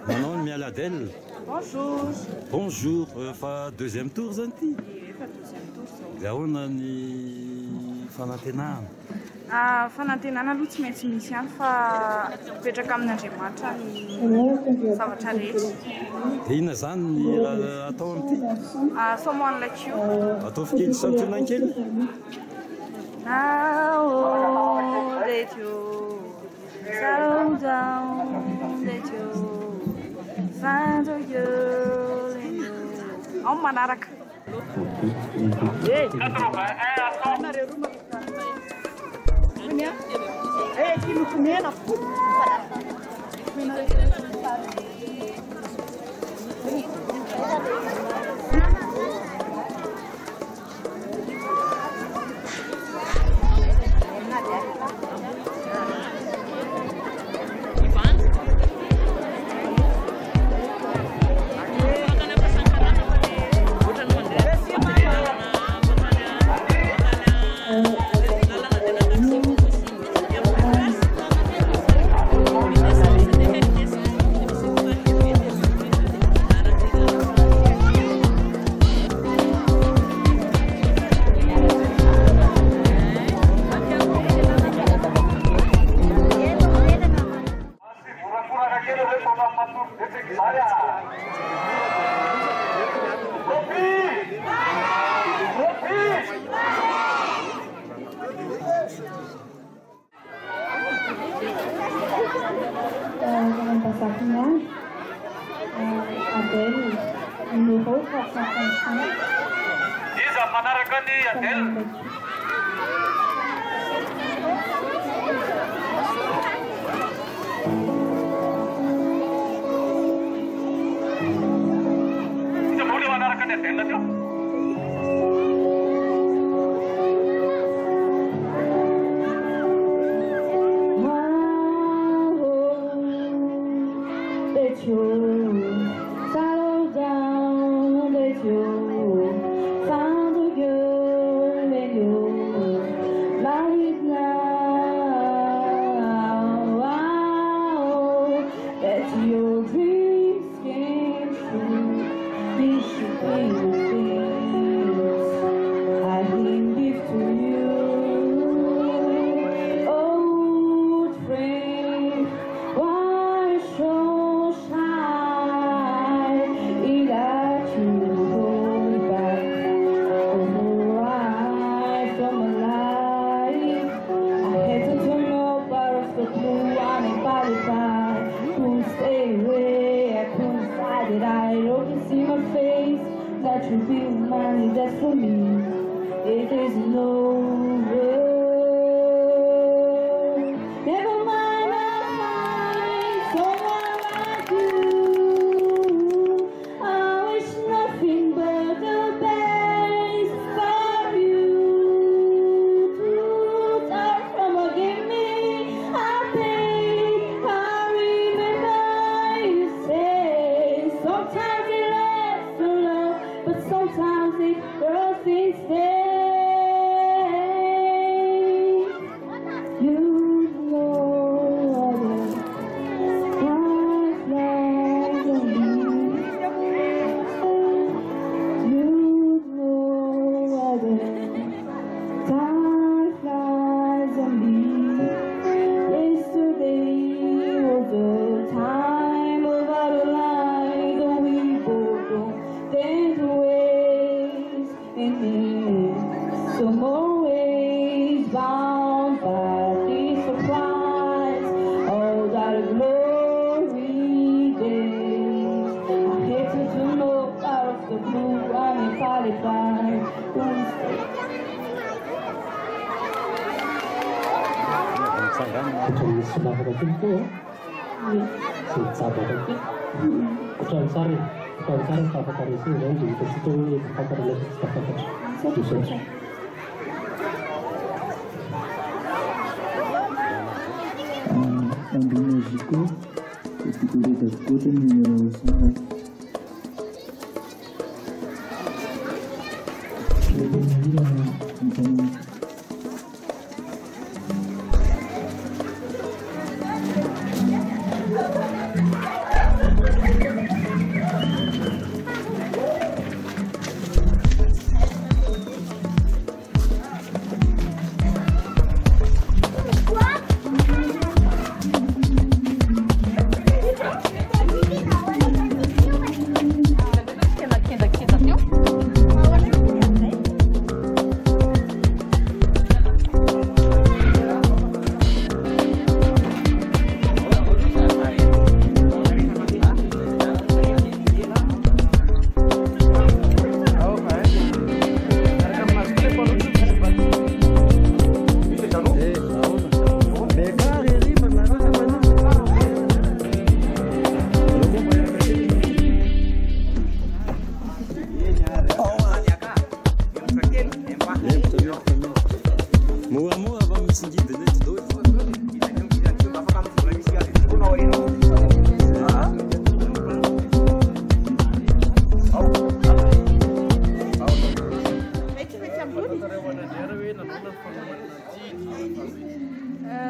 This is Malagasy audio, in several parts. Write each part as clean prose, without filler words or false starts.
Manon Mialadel. Bonjour. Bonjour, fa deuxième tour zanty. Efa deuxième tour zao. Ahoana ny fanantenana? Fanantenana aloha tsy maintsy misy ihany fa mipetraka amin'Andriamanitra ny zavatra rehetra. Dia inona zany ny raha atao amin'ity? Someone like you. Ataovy kely santionany kely? Now let you settle down, let you find a girl in you. Ao manaraka. Jangan pasaknya Adele numéro 435. Iza manaraka ny Adele. Iza boleh manaraka ny Adele teo? Settle down, let you find a girl in you. Right now, let your dreams come true. This should be the things I can give to you. Old friend, why show that you be mine, that's for me. It is over. Never mind, I'll find someone like you. I wish nothing but the best for you. To start from forgive me, I beg, I remember you say sometimes it lasts so long, but sometimes it does instead. You know time flies on me. You know time flies on me. Yesterday was the time of our life, though we both don't stand ways in some more ways, bound by the surprise, all that glory days. I hate to know out of the blue, I'm qualified. Kucing sebelah kaki itu ya, si sahabat kaki, kucing sari sahabat kaki itu dan di situ tempat terlihat sahabat kaki. Ambi musicaux, intitulé The Golden Numéro 5.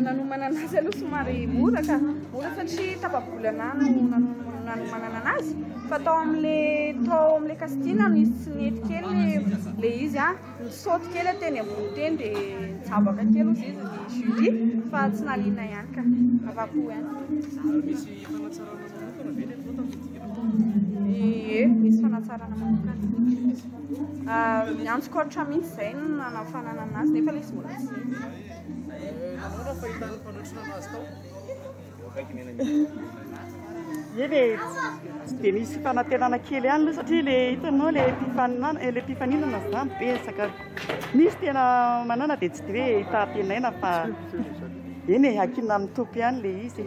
nanomana anazy aloha somary mora satria tapabolana no nanomanana anazy fa tao amin'le kastina nisy tsinety kely le izy nisaoty kely teny ambony teny dia nitsabaka kely ozy izy ny jury fa tsy naliana ihany ka avako ihany misy fanatsarana manokana miantsoko ohatra mihitsy izay no nanafanana anazy nefa le izy mbola tsy Ele tsy dia nisy fanantenana kely ihany aloha satria le hitanao le mpifaninana zany betsaka misy tena manana dia tsy dia hoe hitatenaina fa eny hakina amin'ny tompy ihany le izy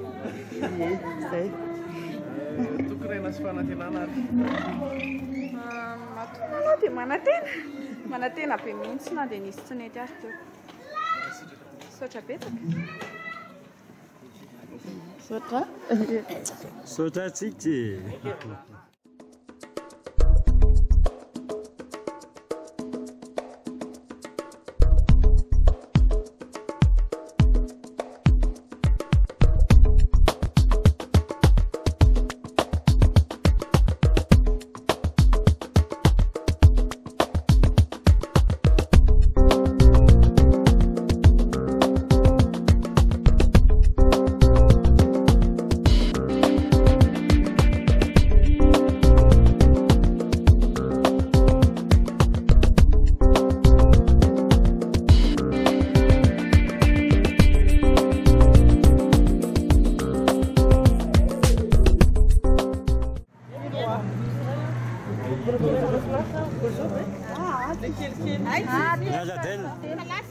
izay tokonena sy fanantenana ary matonana dia manantena be mihitsy na dia nisy tsinety ary teo sotra betsaka Sotra tsika.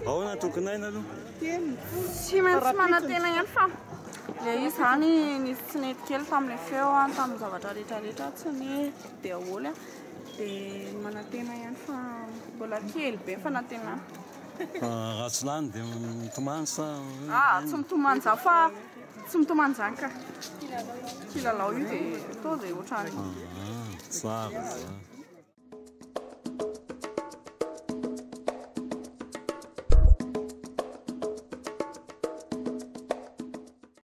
Ahoana tokonaina aloha? Tsy maintsy manantena ihany fa le izy zany nisy tsinety kely tamin'le feo tamin'ny zavatra rehetrarehetra tsy ny dia aholy dia manantena ihany fa mbola kely be fanantenana. Raha tsy lany dia mitomany sa? Tsy mitomany za fa tsy mitomany zany ka kilalao io dia atao izay ohatrany. Tsara.